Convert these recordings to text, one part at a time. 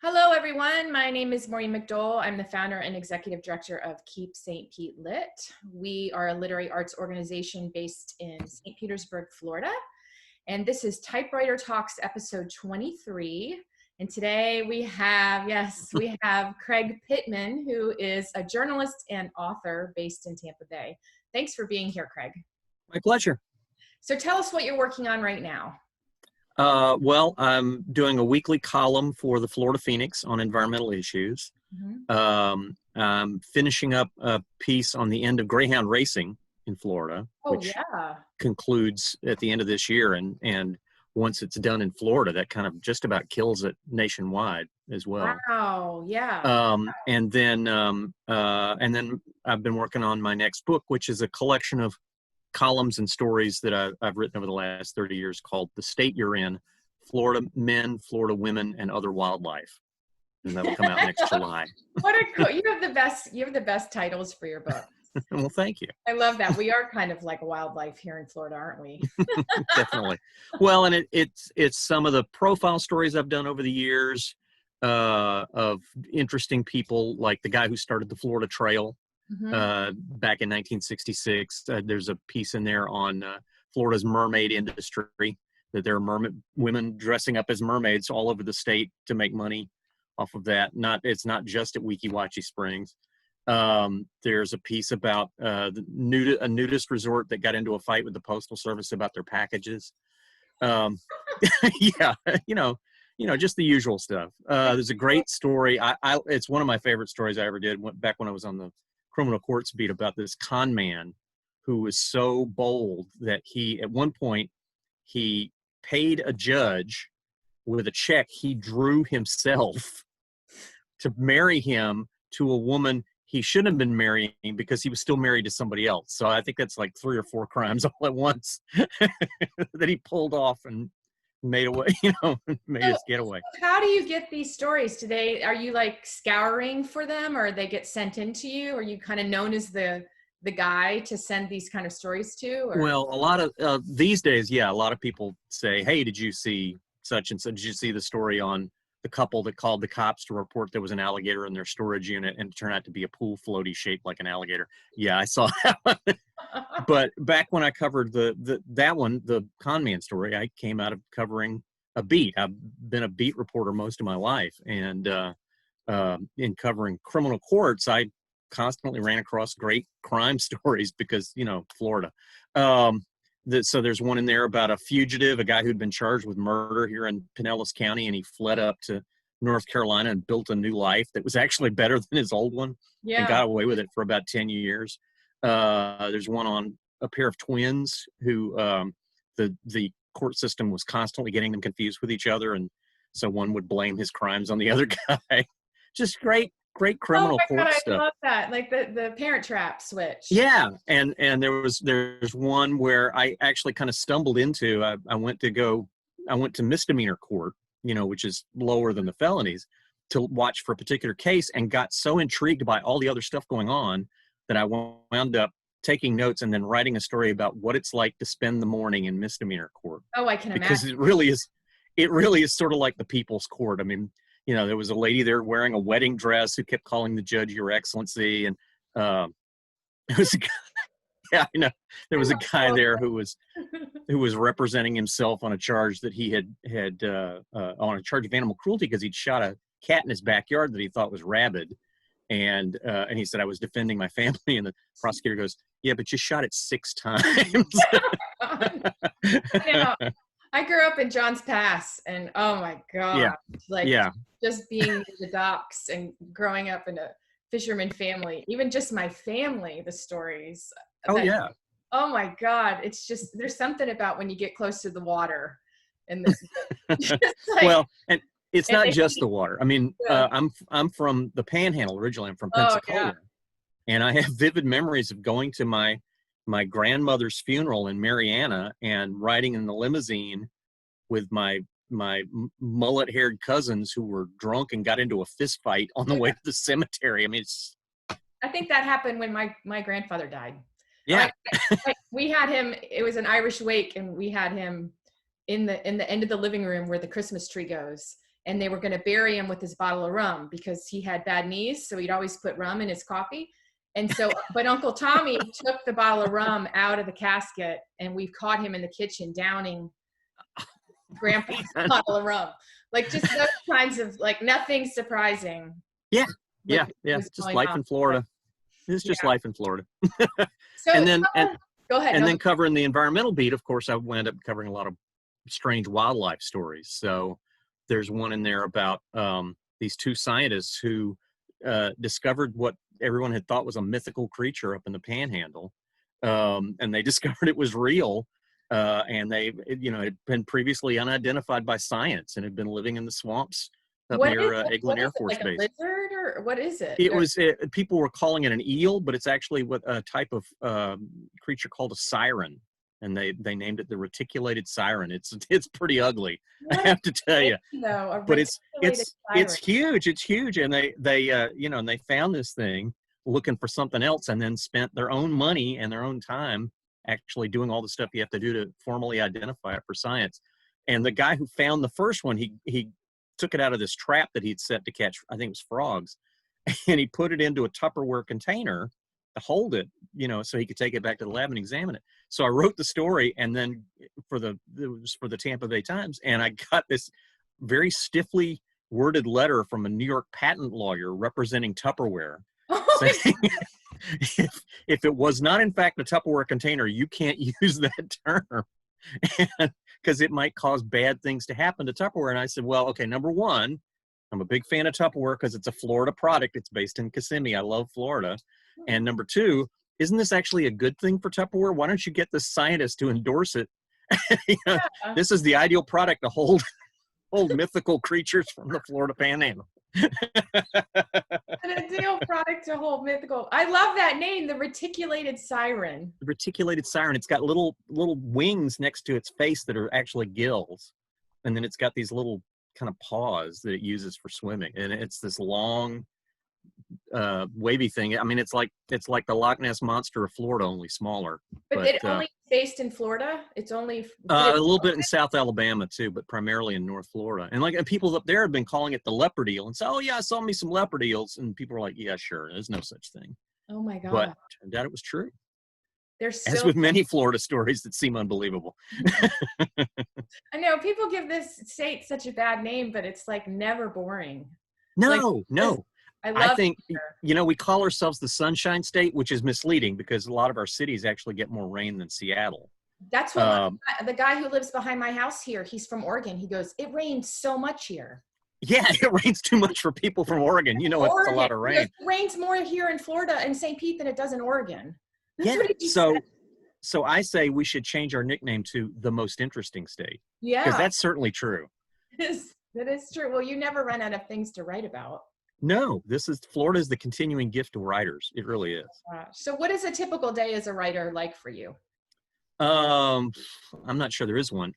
Hello, everyone. My name is Maureen McDowell. I'm the founder and executive director of Keep St. Pete Lit. We are a literary arts organization based in St. Petersburg, Florida. And this is Typewriter Talks episode 23. And today we have Craig Pittman, who is a journalist and author based in Tampa Bay. Thanks for being here, Craig. My pleasure. So tell us what you're working on right now. Well, I'm doing a weekly column for the Florida Phoenix on environmental issues. I'm finishing up a piece on the end of Greyhound racing in Florida, which concludes at the end of this year. And once it's done in Florida, that kind of just about kills it nationwide as well. Wow. Yeah. And then I've been working on my next book, which is a collection of columns and stories that I've written over the last 30 years called The State You're In, Florida Men, Florida Women, and Other Wildlife. And that'll come out next July. You have the best titles for your book. Well, thank you. I love that. We are kind of like a wildlife here in Florida, aren't we? Definitely. Well, and it's some of the profile stories I've done over the years of interesting people, like the guy who started the Florida Trail. Back in 1966, there's a piece in there on Florida's mermaid industry, that there are women dressing up as mermaids all over the state to make money off of that. It's not just at Weeki Wachee Springs. There's a piece about a nudist resort that got into a fight with the Postal Service about their packages. Yeah, just the usual stuff. There's a great story. It's one of my favorite stories I ever did back when I was on the criminal courts beat, about this con man who was so bold that at one point he paid a judge with a check he drew himself to marry him to a woman he shouldn't have been marrying because he was still married to somebody else. So I think that's like 3 or 4 crimes all at once that he pulled off and made away, made his getaway. How do you get these stories? Are you like scouring for them, or they get sent into you? Are you kind of known as the guy to send these kind of stories to? Or? Well, a lot of these days, a lot of people say, hey, did you see such and such? Did you see the story on the couple that called the cops to report there was an alligator in their storage unit and it turned out to be a pool floaty shaped like an alligator? Yeah, I saw that one. But back when I covered that one, the con man story, I came out of covering a beat. I've been a beat reporter most of my life. And in covering criminal courts, I constantly ran across great crime stories because, Florida. So there's one in there about a fugitive, a guy who'd been charged with murder here in Pinellas County, and he fled up to North Carolina and built a new life that was actually better than his old one, and got away with it for about 10 years. There's one on a pair of twins who the court system was constantly getting them confused with each other, and so one would blame his crimes on the other guy. Just great criminal court stuff. I love that, like the Parent Trap switch. Yeah, and there's one where I actually kind of stumbled into. I went to misdemeanor court, which is lower than the felonies, to watch for a particular case, and got so intrigued by all the other stuff going on that I wound up taking notes and then writing a story about what it's like to spend the morning in misdemeanor court. Oh, I can imagine. Because it really is sort of like the people's court. I mean, there was a lady there wearing a wedding dress who kept calling the judge Your Excellency, and it was a guy, yeah, I know. There was a guy there who was representing himself on a charge that he had on a charge of animal cruelty because he'd shot a cat in his backyard that he thought was rabid. And he said, I was defending my family. And the prosecutor goes, yeah, but you shot it 6 times. I grew up in Johns Pass, and oh my God, just being in the docks and growing up in a fisherman family, even just my family, the stories. Oh my God. It's just, there's something about when you get close to the water and and it's not just the water. I mean, I'm from the Panhandle originally. I'm from Pensacola, and I have vivid memories of going to my grandmother's funeral in Mariana and riding in the limousine with my mullet-haired cousins who were drunk and got into a fist fight on the way to the cemetery. I mean, I think that happened when my grandfather died. Yeah, we had him. It was an Irish wake, and we had him in the end of the living room where the Christmas tree goes. and they were going to bury him with his bottle of rum because he had bad knees. So he'd always put rum in his coffee. And so, but Uncle Tommy took the bottle of rum out of the casket, and we've caught him in the kitchen downing Grandpa's bottle of rum. Like just those kinds of, like, nothing surprising. Yeah. Just life in Florida. It's just life in Florida. So and then go ahead. And then covering the environmental beat, of course, I wound up covering a lot of strange wildlife stories. So there's one in there about these two scientists who discovered what everyone had thought was a mythical creature up in the Panhandle, and they discovered it was real. And they, it had been previously unidentified by science and had been living in the swamps up near Eglin Air Force Base. Like a lizard, or what is it? People were calling it an eel, but it's actually what a type of creature called a siren, and they named it the reticulated siren. It's pretty ugly, I have to tell you. But it's huge. It's huge, and they found this thing looking for something else, and then spent their own money and their own time actually doing all the stuff you have to do to formally identify it for science. And the guy who found the first one, he took it out of this trap that he'd set to catch, I think it was frogs, and he put it into a Tupperware container to hold it, so he could take it back to the lab and examine it. So I wrote the story, and then it was for the Tampa Bay Times, and I got this very stiffly worded letter from a New York patent lawyer representing Tupperware, saying if it was not in fact a Tupperware container, you can't use that term, because it might cause bad things to happen to Tupperware. And I said, well, okay, number one, I'm a big fan of Tupperware because it's a Florida product. It's based in Kissimmee. I love Florida. And number two, isn't this actually a good thing for Tupperware? Why don't you get the scientist to endorse it? This is the ideal product to hold mythical creatures from the Florida Panhandle. An ideal product to hold mythical. I love that name, the reticulated siren. The reticulated siren. It's got little wings next to its face that are actually gills, and then it's got these little kind of paws that it uses for swimming, and it's this long, wavy thing. I mean, it's like the Loch Ness Monster of Florida, only smaller. But it only based in Florida? It's only a little bit in South Alabama too, but primarily in North Florida. And people up there have been calling it the leopard eel, and say, "Oh yeah, I saw me some leopard eels," and people are like, "Yeah, sure, there's no such thing." Oh my God! But it turned out it was true. As with many Florida stories that seem unbelievable. I know people give this state such a bad name, but it's like never boring. No. I think, we call ourselves the Sunshine State, which is misleading because a lot of our cities actually get more rain than Seattle. That's what the guy who lives behind my house here, he's from Oregon. He goes, "It rains so much here." Yeah, it rains too much for people from Oregon. It's a lot of rain. It rains more here in Florida and St. Pete than it does in Oregon. That's so I say we should change our nickname to the Most Interesting State. Yeah. Because that's certainly true. That is true. Well, you never run out of things to write about. No, Florida is the continuing gift to writers. It really is. So what is a typical day as a writer like for you? I'm not sure there is one.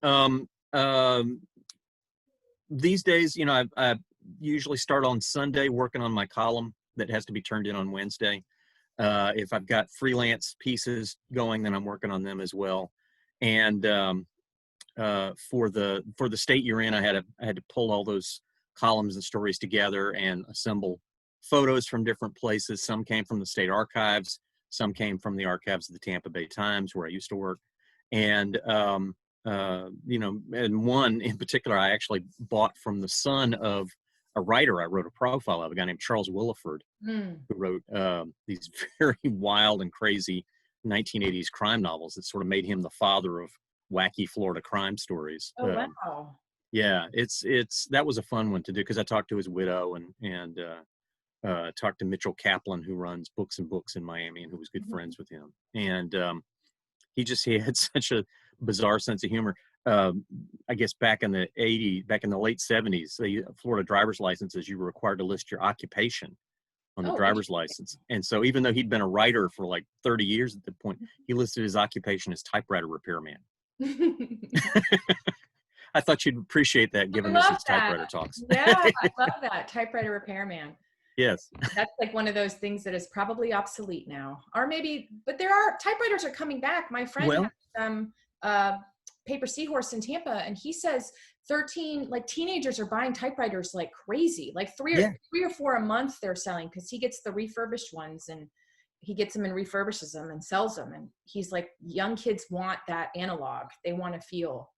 These days, I usually start on Sunday working on my column that has to be turned in on Wednesday. If I've got freelance pieces going, then I'm working on them as well. And for the state you're in, I had to pull all those columns and stories together and assemble photos from different places. Some came from the state archives, some came from the archives of the Tampa Bay Times, where I used to work. And and one in particular I actually bought from the son of a writer I wrote a profile of, a guy named Charles Williford, who wrote these very wild and crazy 1980s crime novels that sort of made him the father of wacky Florida crime stories. Oh, wow. Yeah, that was a fun one to do because I talked to his widow and talked to Mitchell Kaplan, who runs Books and Books in Miami and who was good friends with him. And he had such a bizarre sense of humor. I guess back in the late 70s, the Florida driver's licenses, you were required to list your occupation on the driver's license. And so even though he'd been a writer for like 30 years at the point, he listed his occupation as typewriter repairman. I thought you'd appreciate that, given this is Typewriter Talks. Yeah, I love that. Typewriter repairman. Yes. That's like one of those things that is probably obsolete now. Or maybe, but typewriters are coming back. My friend has Paper Seahorse in Tampa, and he says 13, like teenagers are buying typewriters like crazy, like three Yeah. or four a month they're selling, because he gets the refurbished ones and he gets them and refurbishes them and sells them. And he's like, young kids want that analog. They want to feel.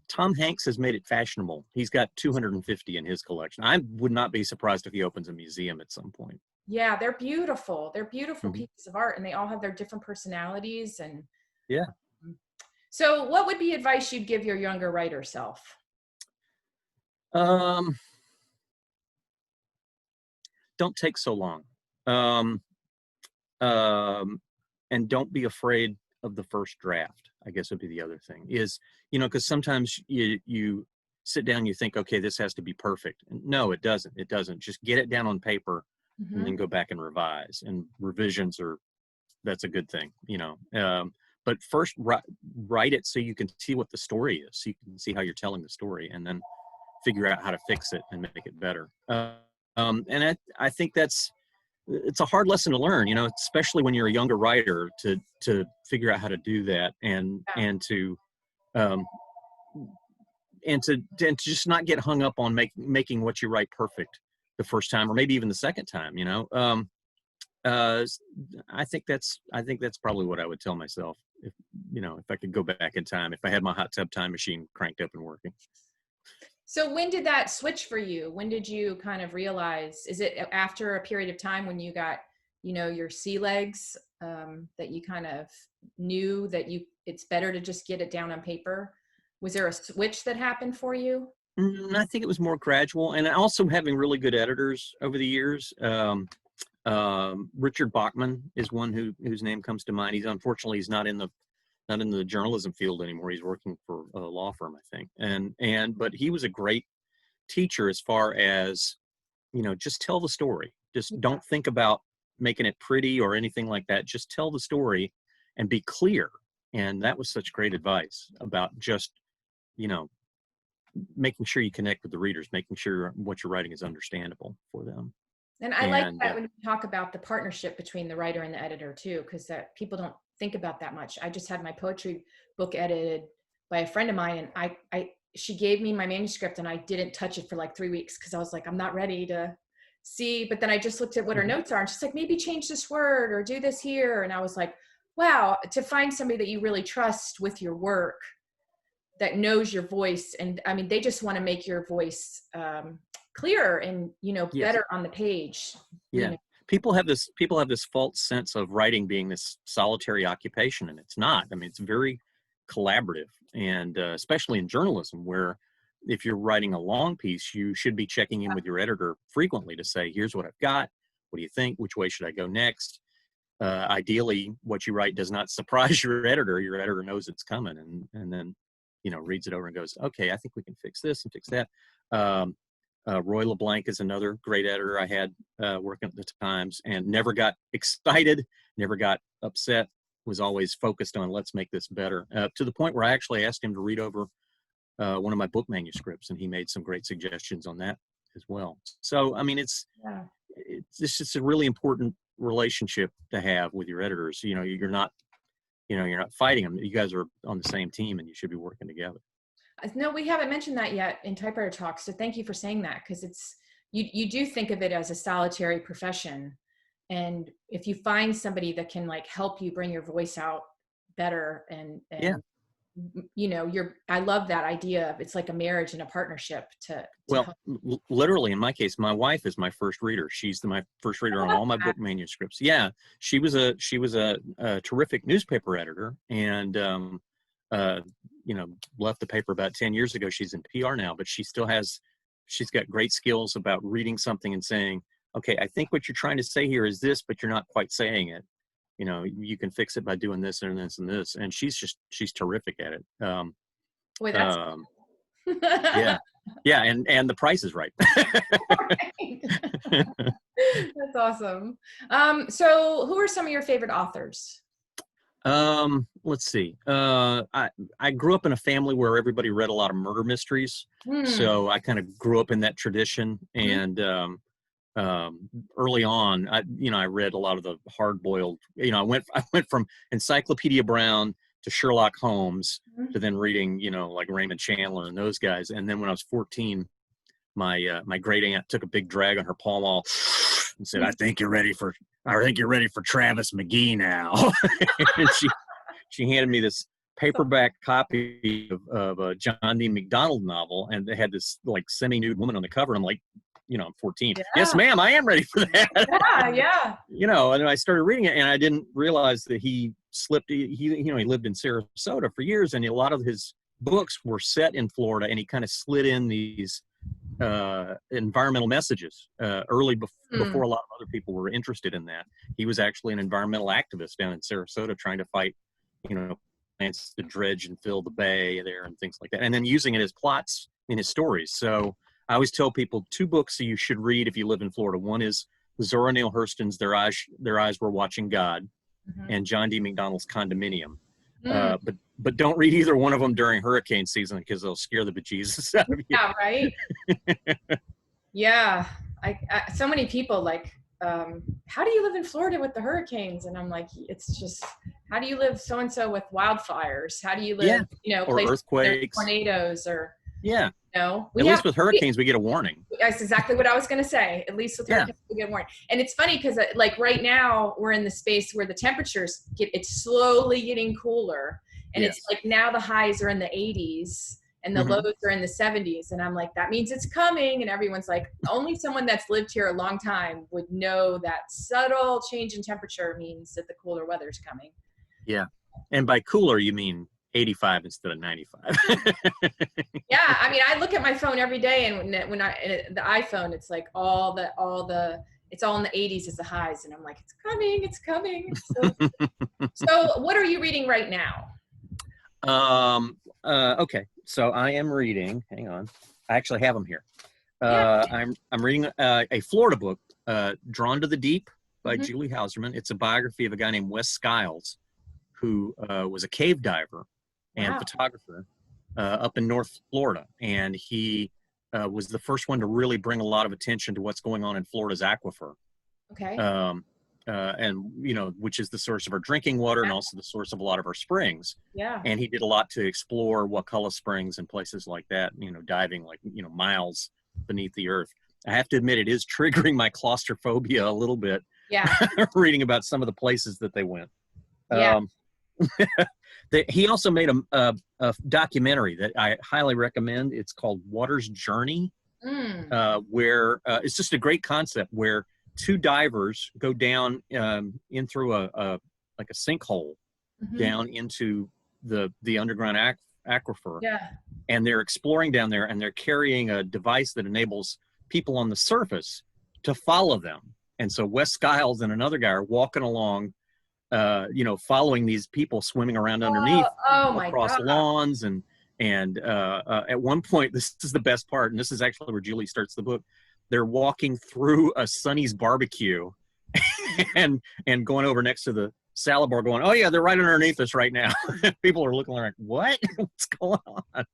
Tom Hanks has made it fashionable. He's got 250 in his collection. I would not be surprised if he opens a museum at some point. Yeah, they're beautiful. They're beautiful Mm-hmm. pieces of art, and they all have their different personalities. And Yeah. so what would be advice you'd give your younger writer self? Don't take so long. Um, and don't be afraid of the first draft, I guess would be the other thing is, because sometimes you sit down, you think, okay, this has to be perfect. And no, it doesn't. It doesn't. Just get it down on paper and then go back and revise. And revisions that's a good thing, but first write it so you can see what the story is, so you can see how you're telling the story, and then figure out how to fix it and make it better. And I think it's a hard lesson to learn, especially when you're a younger writer, to figure out how to do that and to just not get hung up on making what you write perfect the first time, or maybe even the second time. I think that's probably what I would tell myself if I could go back in time, if I had my hot tub time machine cranked up and working. So when did that switch for you? When did you kind of realize, is it after a period of time when you got, your sea legs, that you kind of knew that it's better to just get it down on paper? Was there a switch that happened for you? I think it was more gradual, and also having really good editors over the years. Richard Bachman is one whose name comes to mind. Unfortunately he's not in the journalism field anymore. He's working for a law firm, I think. But he was a great teacher as far as, just tell the story. Just don't think about making it pretty or anything like that. Just tell the story and be clear. And that was such great advice about just, making sure you connect with the readers, making sure what you're writing is understandable for them. And I like that when you talk about the partnership between the writer and the editor too, because that people don't think about that much. I just had my poetry book edited by a friend of mine, and she gave me my manuscript and I didn't touch it for like 3 weeks because I was like, I'm not ready to see. But then I just looked at what her notes are, and she's like, maybe change this word or do this here. And I was like, wow, to find somebody that you really trust with your work, that knows your voice. And I mean, they just want to make your voice clearer and, better on the page. Yeah. People have this false sense of writing being this solitary occupation, and it's not. I mean, it's very collaborative, and especially in journalism, where if you're writing a long piece, you should be checking in with your editor frequently to say, here's what I've got. What do you think? Which way should I go next? Ideally, what you write does not surprise your editor. Your editor knows it's coming, and then, reads it over and goes, okay, I think we can fix this and fix that. Roy LeBlanc is another great editor I had working at the Times, and never got excited, never got upset, was always focused on let's make this better, to the point where I actually asked him to read over one of my book manuscripts, and he made some great suggestions on that as well. So, I mean, it's just a really important relationship to have with your editors. You're not fighting them. You guys are on the same team, and you should be working together. No, we haven't mentioned that yet in Typewriter Talks. So thank you for saying that, because you do think of it as a solitary profession. And if you find somebody that can like help you bring your voice out better and I love that idea of it's like a marriage and a partnership to literally in my case, my wife is my first reader. She's my first reader on all my book manuscripts. Yeah. She was a terrific newspaper editor, and left the paper about 10 years ago. She's in PR now, but she's got great skills about reading something and saying, okay, I think what you're trying to say here is this, but you're not quite saying it. You can fix it by doing this and this and this. And she's terrific at it. Boy, that's yeah. And the price is right. That's awesome. So who are some of your favorite authors? Let's see. I grew up in a family where everybody read a lot of murder mysteries. So I kind of grew up in that tradition. And, early on, I read a lot of the hard boiled, I went from Encyclopedia Brown to Sherlock Holmes Mhm. to then reading, like Raymond Chandler and those guys. And then when I was 14, my great aunt took a big drag on her Pall Mall and said, I think you're ready for Travis McGee now. And she handed me this paperback copy of a John D. McDonald novel, and they had this like semi-nude woman on the cover. I'm like, I'm 14. Yes, Yeah. ma'am, I am ready for that. Yeah. Yeah. And I started reading it, and I didn't realize that he slipped. He lived in Sarasota for years, and a lot of his books were set in Florida, and he kind of slid in these environmental messages before a lot of other people were interested in that. He was actually an environmental activist down in Sarasota trying to fight, plants to dredge and fill the bay there and things like that, and then using it as plots in his stories. So I always tell people 2 books that you should read if you live in Florida. One is Zora Neale Hurston's Their Eyes Were Watching God, and John D. McDonald's Condominium. But don't read either one of them during hurricane season because they'll scare the bejesus out of you. Yeah, right. Yeah, so many people like, how do you live in Florida with the hurricanes? And I'm like, it's just, how do you live so and so with wildfires? How do you live, or earthquakes, tornadoes, or at least with hurricanes we get a warning. That's exactly what I was going to say. At least with hurricanes we get a warning. And it's funny because like right now we're in the space where the temperatures it's slowly getting cooler. And it's like now the highs are in the 80s and the lows are in the 70s. And I'm like, that means it's coming. And everyone's like, only someone that's lived here a long time would know that subtle change in temperature means that the cooler weather's coming. Yeah. And by cooler, you mean 85 instead of 95. Yeah. I mean, I look at my phone every day, and the iPhone, it's like it's all in the 80s is the highs. And I'm like, it's coming. So what are you reading right now? Okay, so I am reading, hang on, I actually have them here. I'm reading a Florida book, Drawn to the Deep by Julie Hauserman. It's a biography of a guy named Wes Skiles, who was a cave diver and photographer up in North Florida. And he was the first one to really bring a lot of attention to what's going on in Florida's aquifer. Okay. And which is the source of our drinking water and also the source of a lot of our springs. Yeah. And he did a lot to explore Wakulla Springs and places like that, diving like, miles beneath the earth. I have to admit, it is triggering my claustrophobia a little bit. Yeah. Reading about some of the places that they went. Yeah. He also made a documentary that I highly recommend. It's called Water's Journey, where it's just a great concept where 2 divers go down in through a sinkhole down into the underground aquifer. Yeah. And they're exploring down there, and they're carrying a device that enables people on the surface to follow them. And so Wes Skiles and another guy are walking along, following these people swimming around underneath across lawns. And at one point, this is the best part, and this is actually where Julie starts the book. They're walking through a Sonny's barbecue and going over next to the salad bar going, oh yeah, they're right underneath us right now. People are looking like, what? What's going on?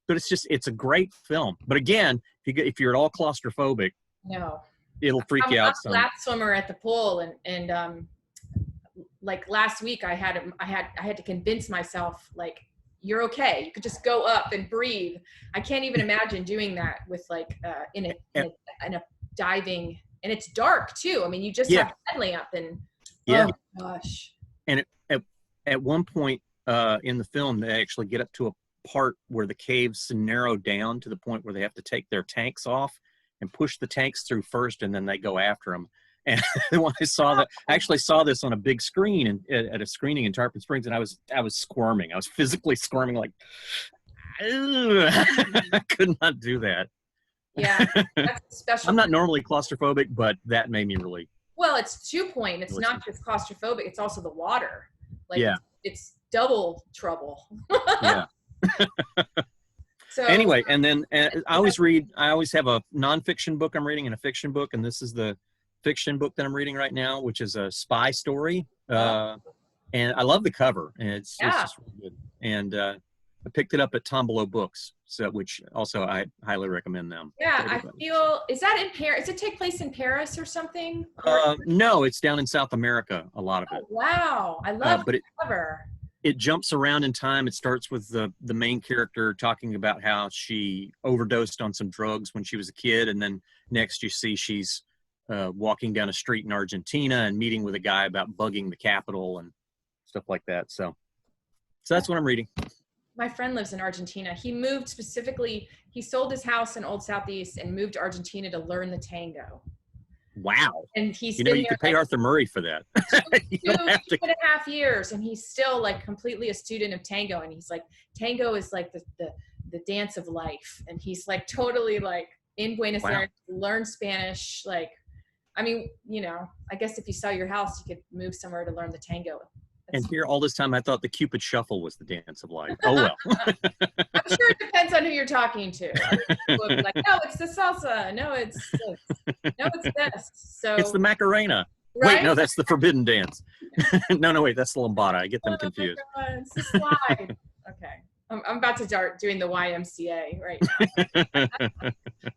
But it's a great film. But again, if you're at all claustrophobic, it'll freak you out. I'm a lap swimmer at the pool, and like last week I had to convince myself, like, you're okay. You could just go up and breathe. I can't even imagine doing that with like in a diving, and it's dark too. I mean, you just have the headlamp and oh gosh. And at one point in the film, they actually get up to a part where the caves narrow down to the point where they have to take their tanks off and push the tanks through first, and then they go after them. And when I saw that, I actually saw this on a big screen at a screening in Tarpon Springs, and I was squirming. I was physically squirming, like, I could not do that. Yeah, that's special. I'm not normally claustrophobic, but that made me really. Well, it's 2 point. It's not just claustrophobic; it's also the water. Like, it's double trouble. Yeah. So anyway, and then I always have a nonfiction book I'm reading and a fiction book, and this is the fiction book that I'm reading right now, which is a spy story. And I love the cover, and it's just really good. And I picked it up at Tom Below Books, which also I highly recommend them. Yeah, I feel, is that in Paris? Does it take place in Paris or something? No, it's down in South America, a lot of it. Oh, wow, I love the cover. it jumps around in time. It starts with the main character talking about how she overdosed on some drugs when she was a kid, and then next you see she's walking down a street in Argentina and meeting with a guy about bugging the Capitol and stuff like that. So that's what I'm reading. My friend lives in Argentina. He moved specifically, he sold his house in Old Southeast and moved to Argentina to learn the tango. Wow. And he's you know, you could pay Arthur Murray for that. You don't have to. 2.5 years, and he's still like completely a student of tango. And he's like, tango is like the dance of life. And he's like totally like in Buenos Aires, learn Spanish. Like, I mean, you know, I guess if you sell your house, you could move somewhere to learn the tango. And here all this time, I thought the Cupid Shuffle was the dance of life. Oh, well. I'm sure it depends on who you're talking to. People would be like, no, it's the salsa. No, it's this. So it's the Macarena. Right? Wait, no, that's the forbidden dance. No, wait, that's the lambada. I get them confused. It's the slide. Okay. I'm about to start doing the YMCA right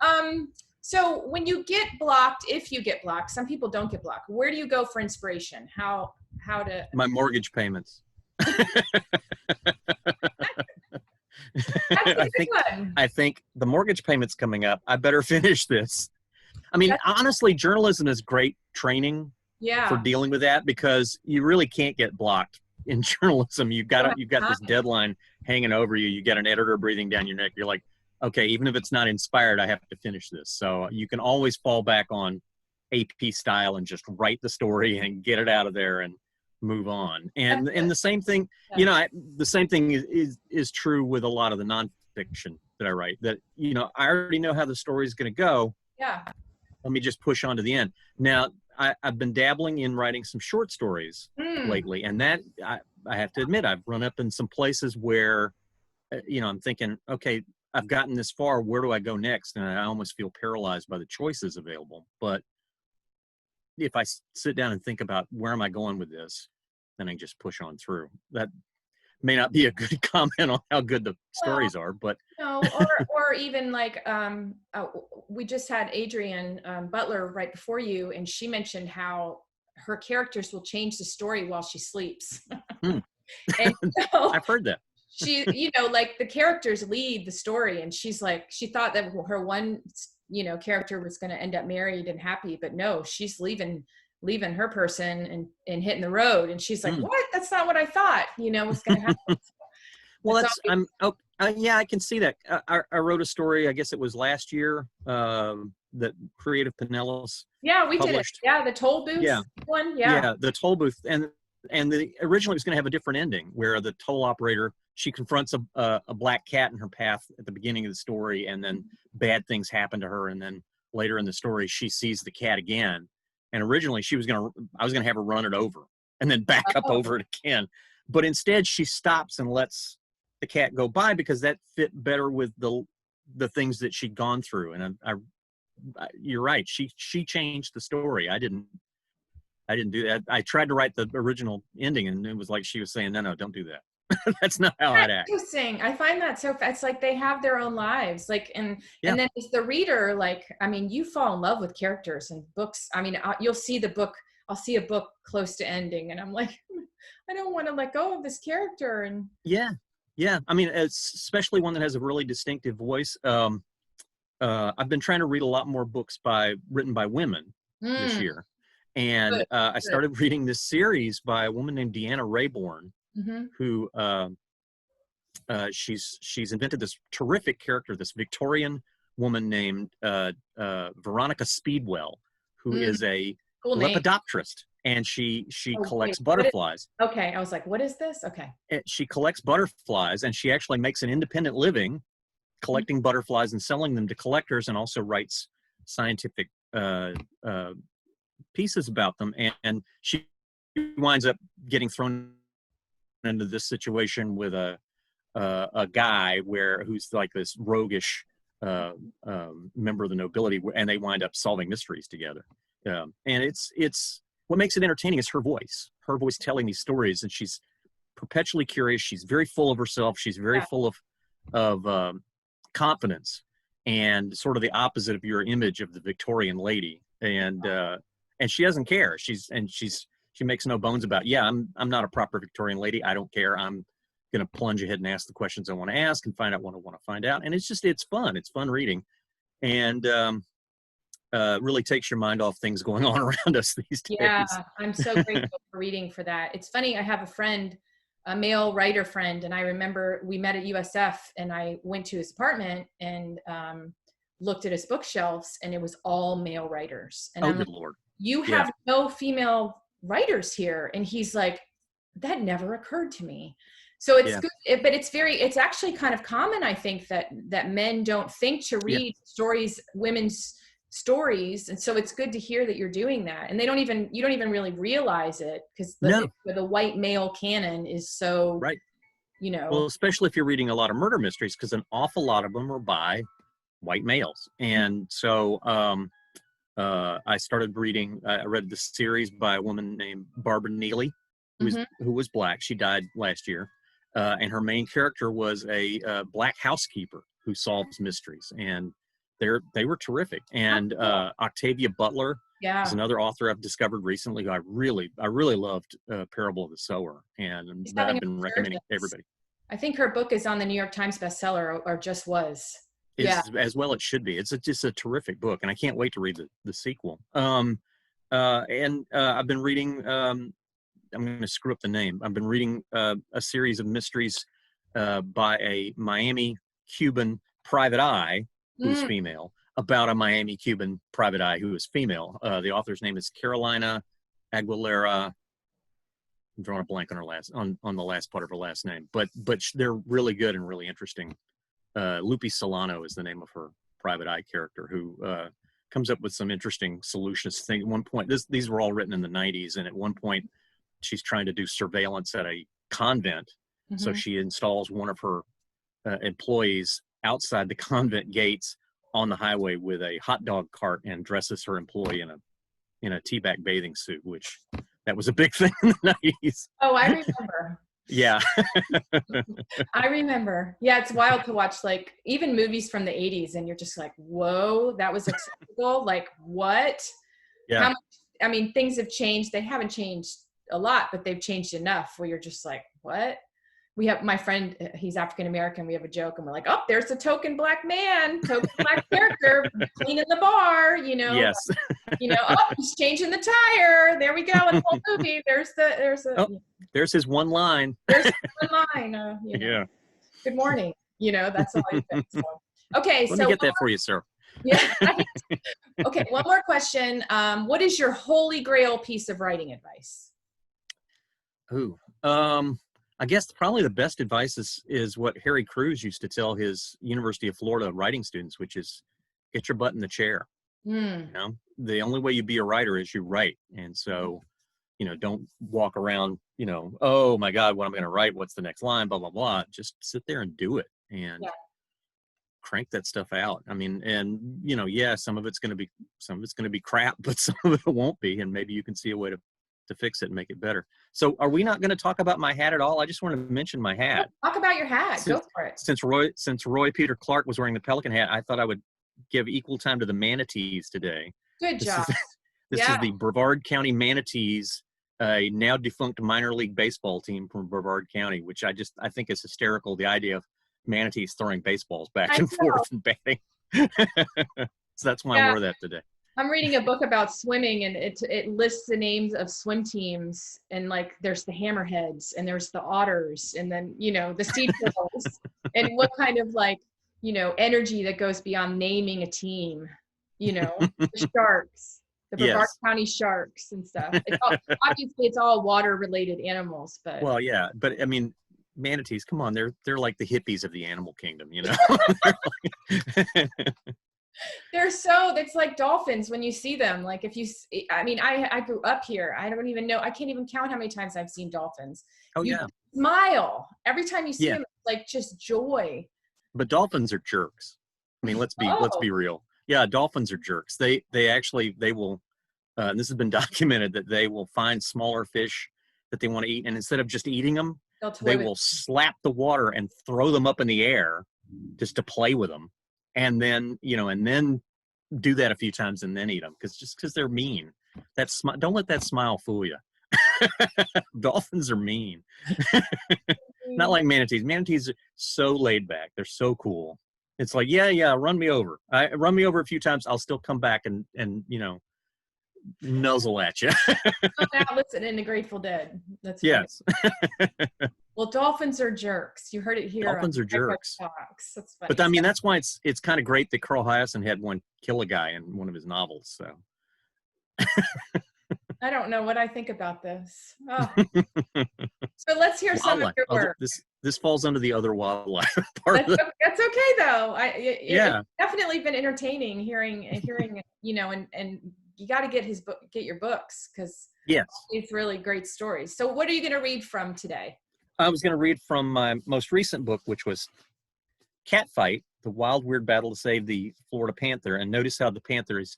now. So when you get blocked, if you get blocked, some people don't get blocked. Where do you go for inspiration? How to? My mortgage payments. I think the mortgage payment's coming up. I better finish this. I mean, honestly, journalism is great training for dealing with that, because you really can't get blocked in journalism. You've got this deadline hanging over you. You got an editor breathing down your neck. You're like, okay, even if it's not inspired, I have to finish this. So you can always fall back on AP style and just write the story and get it out of there and move on. And the same thing, you know, the same thing is true with a lot of the nonfiction that I write, that, you know, I already know how the story is going to go. Yeah. Let me just push on to the end. Now, I've been dabbling in writing some short stories lately, and that I have to admit, I've run up in some places where, you know, I'm thinking, okay, I've gotten this far, where do I go next? And I almost feel paralyzed by the choices available. But if I sit down and think about where am I going with this, then I just push on through. That may not be a good comment on how good the stories are, but no, or even like we just had Adrienne Butler right before you, and she mentioned how her characters will change the story while she sleeps. And so, I've heard that. She, you know, like the characters lead the story, and she's like, she thought that her one, you know, character was going to end up married and happy, but no, she's leaving her person and hitting the road. And she's like, what? That's not what I thought, you know, was going to happen. Well, yeah, I can see that. I wrote a story, I guess it was last year, that Creative Pinellas we published. Did it. Yeah, the toll booth one. Yeah, the toll booth. And originally it was going to have a different ending, where the toll operator, she confronts a black cat in her path at the beginning of the story, and then bad things happen to her. And then later in the story, she sees the cat again. And originally I was going to have her run it over and then back up over it again. But instead she stops and lets the cat go by, because that fit better with the things that she'd gone through. And you're right. She changed the story. I didn't do that. I tried to write the original ending, and it was like she was saying, no, don't do that. That's not how I'd act. Interesting. I find that it's like they have their own lives. Like, and then as the reader, like, I mean, you fall in love with characters and books. I mean, you'll see the book. I'll see a book close to ending, and I'm like, I don't want to let go of this character. And yeah. I mean, especially one that has a really distinctive voice. I've been trying to read a lot more books written by women this year. And I started reading this series by a woman named Deanna Raybourn, who she's invented this terrific character, this Victorian woman named Veronica Speedwell, who is a lepidopterist, and she collects butterflies. Okay, I was like, what is this? Okay. And she collects butterflies, and she actually makes an independent living collecting butterflies and selling them to collectors, and also writes scientific pieces about them. And she winds up getting thrown into this situation with a guy who's like this roguish member of the nobility, and they wind up solving mysteries together. And it's what makes it entertaining is her voice telling these stories, and she's perpetually curious. She's very full of herself. She's very full of confidence, and sort of the opposite of your image of the Victorian lady. And she doesn't care. She's she makes no bones about, yeah, I'm not a proper Victorian lady. I don't care. I'm going to plunge ahead and ask the questions I want to ask and find out what I want to find out. And it's fun. It's fun reading. And really takes your mind off things going on around us these days. Yeah, I'm so grateful for reading for that. It's funny, I have a friend, a male writer friend, and I remember we met at USF, and I went to his apartment and looked at his bookshelves, and it was all male writers. And Oh, I'm good like, Lord. you have no female writers here. And he's like, that never occurred to me. So it's good, but it's actually kind of common, I think, that men don't think to read stories, women's stories. And so it's good to hear that you're doing that. And you don't even really realize it, because the white male canon is so, right. Well, especially if you're reading a lot of murder mysteries, because an awful lot of them are by white males. And so I started reading, I read this series by a woman named Barbara Neely, who was Black. She died last year. And her main character was a Black housekeeper who solves mysteries. And they were terrific. And Octavia Butler is another author I've discovered recently who I really loved, Parable of the Sower. And I've been recommending to everybody. I think her book is on the New York Times bestseller, or just was. As well it should be. It's just a terrific book, and I can't wait to read the sequel. And I've been reading, I'm going to screw up the name. I've been reading a series of mysteries by a Miami Cuban private eye who's female, about a Miami Cuban private eye who is female. The author's name is Carolina Aguilera. I'm drawing a blank on on the last part of her last name, but they're really good and really interesting. Lupe Solano is the name of her private eye character, who comes up with some interesting solutions. At one point, these were all written in the 90s, and at one point, she's trying to do surveillance at a convent. So she installs one of her employees outside the convent gates on the highway with a hot dog cart, and dresses her employee in a teabag bathing suit, which that was a big thing in the 90s. Oh, I remember. Yeah. I remember. Yeah, it's wild to watch, like, even movies from the 80s, and you're just like, whoa, that was acceptable. Like, what? Yeah. I mean, things have changed. They haven't changed a lot, but they've changed enough where you're just like, what? We have my friend, he's African-American. We have a joke, and we're like, oh, there's a token Black man, token Black character cleaning the bar, Yes. Oh, he's changing the tire. There we go. In the whole movie, there's his one line. There's his one line. Yeah. Good morning. That's all I think. So. Okay. Let me get that for you, sir. Yeah. Okay. One more question. What is your holy grail piece of writing advice? Ooh. I guess probably the best advice is what Harry Crews used to tell his University of Florida writing students, which is get your butt in the chair. The only way you be a writer is you write. And so, don't walk around, oh my God, what am I going to write? What's the next line? Blah, blah, blah. Just sit there and do it and crank that stuff out. I mean, and some of it's going to be crap, but some of it won't be. And maybe you can see a way to fix it and make it better. So are we not going to talk about my hat at all? I just want to mention my hat. Talk about your hat. Go for it. Since Roy Peter Clark was wearing the pelican hat, I thought I would give equal time to the manatees today. Good job. This is the Brevard County Manatees, a now defunct minor league baseball team from Brevard County, which I think is hysterical. The idea of manatees throwing baseballs back and forth and batting. So that's why I wore that today. I'm reading a book about swimming, and it lists the names of swim teams, and like there's the hammerheads, and there's the otters, and then the sea turtles, and what kind of energy that goes beyond naming a team. The sharks, the Brevard County Sharks and stuff. Obviously it's all water related animals, but but I mean, manatees, come on, they're like the hippies of the animal kingdom. It's like dolphins when you see them. Like I grew up here. I don't even know. I can't even count how many times I've seen dolphins. You smile every time you see them. It's like just joy. But dolphins are jerks. I mean, let's be real. Yeah, dolphins are jerks. They will, and this has been documented, that they will find smaller fish that they want to eat, and instead of just eating them, they will slap the water and throw them up in the air just to play with them. And then, and then do that a few times and then eat them because they're mean. Don't let that smile fool you. Dolphins are mean. Not like manatees. Manatees are so laid back. They're so cool. It's like, yeah, run me over. Run me over a few times. I'll still come back and nuzzle at you. Oh, now listen in the Grateful Dead. That's funny. Yes. Well, dolphins are jerks. You heard it here. Dolphins are Typewriter jerks. Talks. That's funny. But I mean, that's why it's kind of great that Carl Hyacin had one kill a guy in one of his novels. So I don't know what I think about this. Oh. So let's hear some of your work. This falls under the other wildlife part. That's okay though. Yeah, it's definitely been entertaining hearing, and you got to get your books, because yes, it's really great stories. So what are you going to read from today? I was going to read from my most recent book, which was Catfight: The Wild Weird Battle to Save the Florida Panther. And notice how the panther is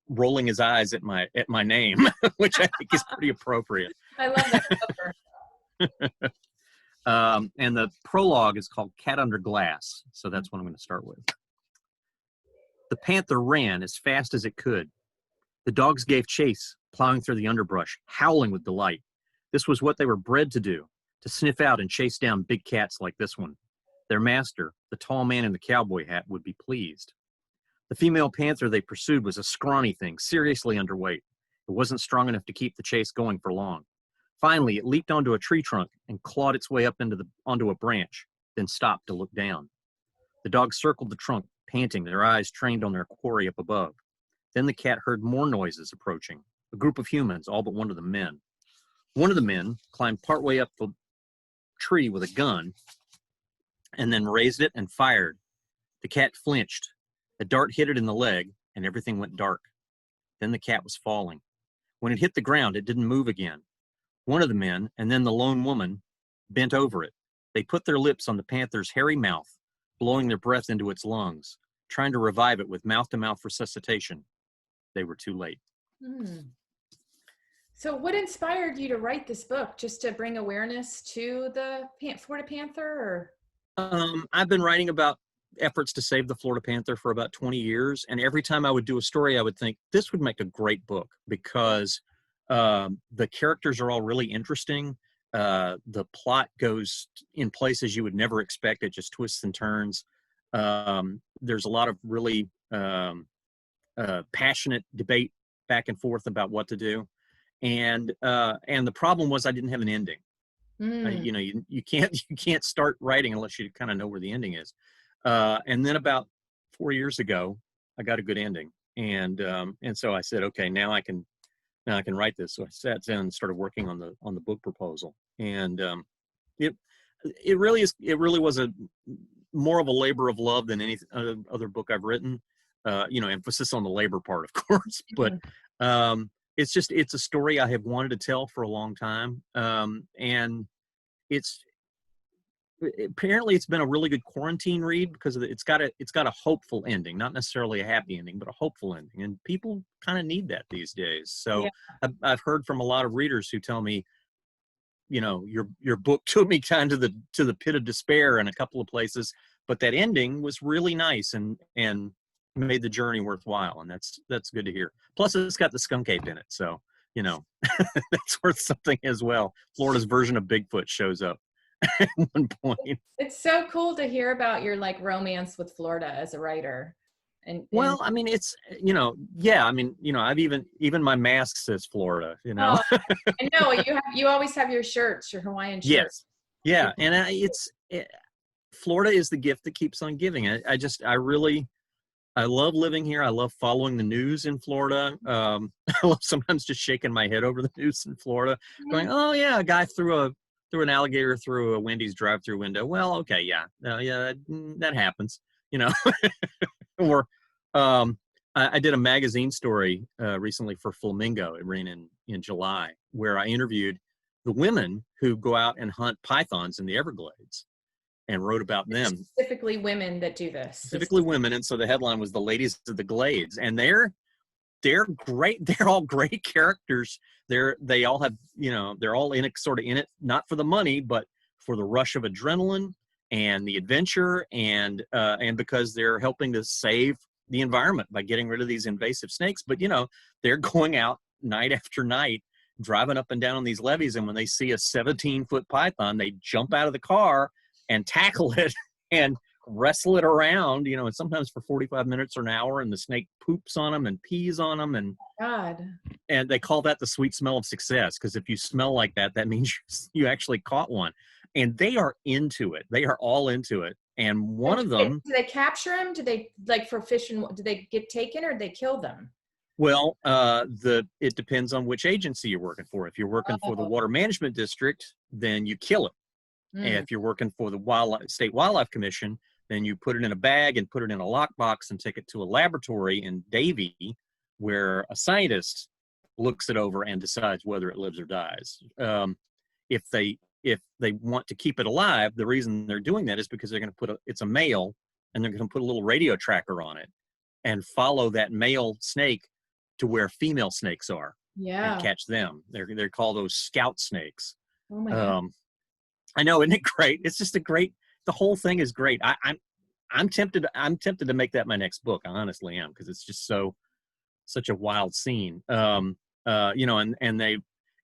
rolling his eyes at my name, which I think is pretty appropriate. I love that cover. And the prologue is called Cat Under Glass. So that's what I'm going to start with. The panther ran as fast as it could. The dogs gave chase, plowing through the underbrush, howling with delight. This was what they were bred to do, to sniff out and chase down big cats like this one. Their master, the tall man in the cowboy hat, would be pleased. The female panther they pursued was a scrawny thing, seriously underweight. It wasn't strong enough to keep the chase going for long. Finally, it leaped onto a tree trunk and clawed its way up onto a branch, then stopped to look down. The dogs circled the trunk, panting, their eyes trained on their quarry up above. Then the cat heard more noises approaching, a group of humans, all but one of the men. One of the men climbed partway up the tree with a gun and then raised it and fired. The cat flinched. A dart hit it in the leg, and everything went dark. Then the cat was falling. When it hit the ground, it didn't move again. One of the men, and then the lone woman, bent over it. They put their lips on the panther's hairy mouth, blowing their breath into its lungs, trying to revive it with mouth-to-mouth resuscitation. They were too late. So what inspired you to write this book? Just to bring awareness to the Florida Panther? Or? I've been writing about efforts to save the Florida Panther for about 20 years. And every time I would do a story, I would think this would make a great book, because the characters are all really interesting. The plot goes in places you would never expect. It just twists and turns. There's a lot of really passionate debate back and forth about what to do. And the problem was I didn't have an ending. You can't start writing unless you kind of know where the ending is. And then about 4 years ago, I got a good ending. And so I said, okay, now I can write this. So I sat down and started working on the book proposal. And it really was more of a labor of love than any other book I've written. Emphasis on the labor part, of course, but it's a story I have wanted to tell for a long time. And apparently it's been a really good quarantine read, because it's got a hopeful ending, not necessarily a happy ending, but a hopeful ending. And people kind of need that these days. So yeah. I've heard from a lot of readers who tell me, your book took me kind of to the pit of despair in a couple of places, but that ending was really nice and made the journey worthwhile. And that's good to hear. Plus it's got the skunk ape in it. So, that's worth something as well. Florida's version of Bigfoot shows up at one point. It's so cool to hear about your romance with Florida as a writer. Well, I mean, it's, I've even my mask says Florida, Oh, I know you always have your shirts, your Hawaiian shirts. Yes. Yeah. And Florida is the gift that keeps on giving. I love living here. I love following the news in Florida. I love sometimes just shaking my head over the news in Florida, going, oh yeah, a guy threw an alligator through a Wendy's drive-through window. Well, okay, yeah, that happens, Or I did a magazine story recently for Flamingo. It ran in July, where I interviewed the women who go out and hunt pythons in the Everglades, and wrote about them. Specifically women that do this. Specifically women. And so the headline was The Ladies of the Glades. And they're great. They're all great characters. They all have, they're all in it, not for the money, but for the rush of adrenaline and the adventure, and because they're helping to save the environment by getting rid of these invasive snakes. But, they're going out night after night driving up and down on these levees, and when they see a 17-foot python, they jump out of the car and tackle it and wrestle it around, you know, and sometimes for 45 minutes or an hour, and the snake poops on them and pees on them, and they call that the sweet smell of success, because if you smell like that, that means you actually caught one. And they are into it. They are all into it. And one of them, do they capture them? Do they, like, for fishing, do they get taken, or do they kill them? well, it depends on which agency you're working for. If you're working for the Water Management District, then you kill it. And if you're working for the State Wildlife Commission, then you put it in a bag and put it in a lockbox and take it to a laboratory in Davie, where a scientist looks it over and decides whether it lives or dies. If they want to keep it alive, the reason they're doing that is because they're going to it's a male, and they're going to put a little radio tracker on it and follow that male snake to where female snakes are, and catch them. They're called those scout snakes. Oh my God. I know, isn't it great? It's just the whole thing is great. I'm tempted to make that my next book. I honestly am, because it's just such a wild scene. You know,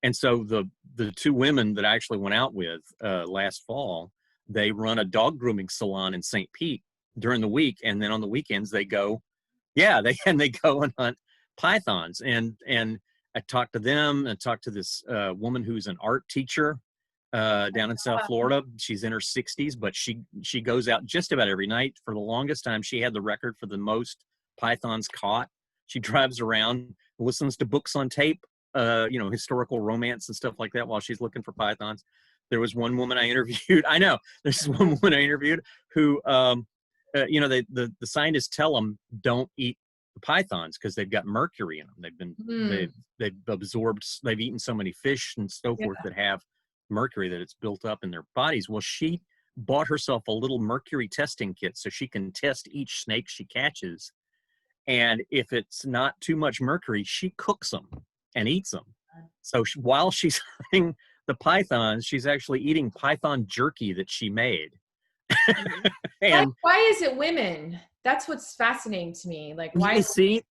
and so the two women that I actually went out with last fall, they run a dog grooming salon in St. Pete during the week, and then on the weekends they go, they go and hunt pythons. And I talked to them, and talked to this woman who's an art teacher down in South Florida. She's in her 60s, but she goes out just about every night. For the longest time, she had the record for the most pythons caught. She drives around, listens to books on tape, you know, historical romance and stuff like that while she's looking for pythons. There was one woman I interviewed. I know there's one woman I interviewed who, you know, the scientists tell them don't eat the pythons because they've got mercury in them. They've eaten so many fish and so forth that have mercury that it's built up in their bodies. Well, she bought herself a little mercury testing kit so she can test each snake she catches. And if it's not too much mercury, she cooks them and eats them. So while she's hunting the pythons, she's actually eating python jerky that she made. And why is it women? That's what's fascinating to me. Like, why? You see,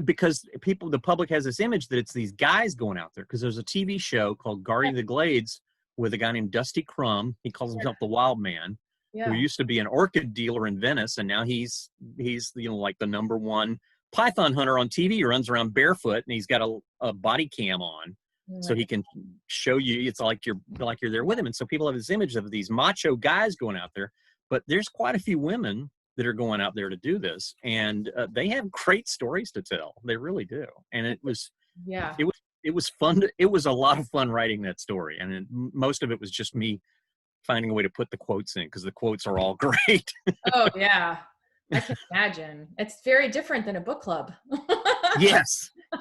because the public has this image that it's these guys going out there. Because there's a TV show called Guardian of the Glades with a guy named Dusty Crum. He calls himself the Wild Man, who used to be an orchid dealer in Venice, and now he's you know, like the #1 python hunter on TV. He runs around barefoot, and he's got a body cam on, so he can show you. It's like you're there with him. And so people have this image of these macho guys going out there, but there's quite a few women that are going out there to do this, and they have great stories to tell. They really do. And it was fun. It was a lot of fun writing that story, and most of it was just me finding a way to put the quotes in, because the quotes are all great. Oh yeah, I can imagine. It's very different than a book club.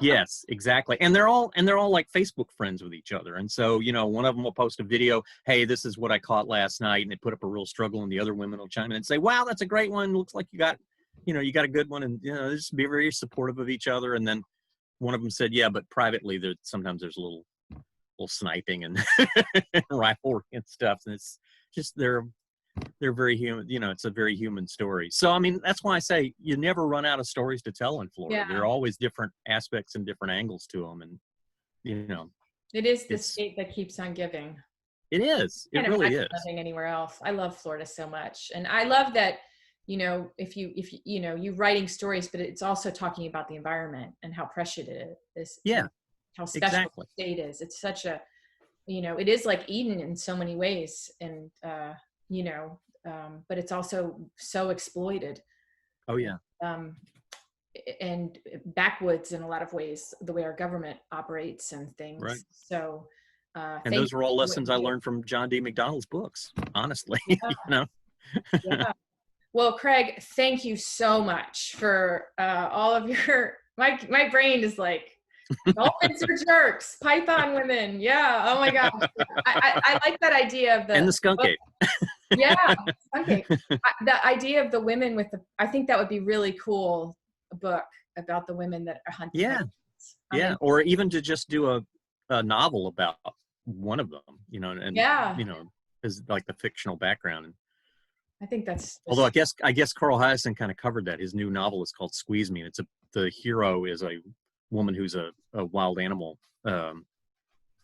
Yes, exactly. And they're all like Facebook friends with each other. And so, you know, one of them will post a video, hey, this is what I caught last night, and they put up a real struggle, and the other women will chime in and say, wow, that's a great one. Looks like you got a good one. And, you know, just be very supportive of each other. And then one of them said, yeah, but privately sometimes there's a little sniping and rivalry and stuff. And it's just, they're very human. You know, it's a very human story. So, I mean, that's why I say you never run out of stories to tell in Florida. Yeah. There are always different aspects and different angles to them. And, you know, it is the state that keeps on giving. It is. It really is. Living anywhere else. I love Florida so much. And I love that, you know, if you know, you writing stories, but it's also talking about the environment and how precious it is. Yeah. How special the state is. It's such a, you know, it is like Eden in so many ways. And, you know, but it's also so exploited. Oh yeah. And backwoods in a lot of ways, the way our government operates and things. Right. So, and those were all lessons I learned from John D. McDonald's books, honestly. Yeah. You know? Yeah. Well, Craig, thank you so much for all of your, my brain is like, Dolphins are jerks, Python women. Yeah. Oh my gosh. I like that idea of and the skunk ape. Yeah. Okay. The idea of the women with I think that would be really cool, a book about the women that are hunting. Yeah. Yeah. Or even to just do a novel about one of them, you know, and you know, is like the fictional background. And I think that's although I guess Carl Hiaasen kind of covered that. His new novel is called Squeeze Me. And the hero is a woman who's a wild animal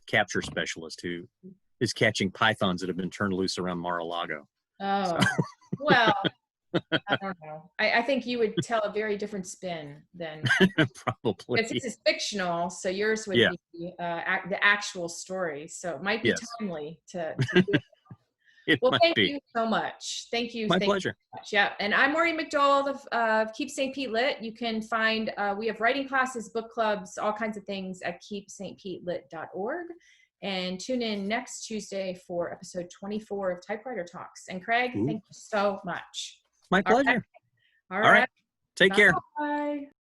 capture specialist who is catching pythons that have been turned loose around Mar-a-Lago. Oh, well, I don't know. I think you would tell a very different spin than Probably. because this is fictional, so yours would Yeah. be the actual story. So it might be Yes. timely to do it. It Well, might thank be. you so much. Thank you. My Thank you pleasure. so much. Yeah. And I'm Maureen McDowell of Keep St. Pete Lit. You can find, we have writing classes, book clubs, all kinds of things at keepstpetelit.org. And tune in next Tuesday for episode 24 of Typewriter Talks. And Craig, Ooh. thank you so much. My All right. pleasure. All All right. right. Take care. Bye.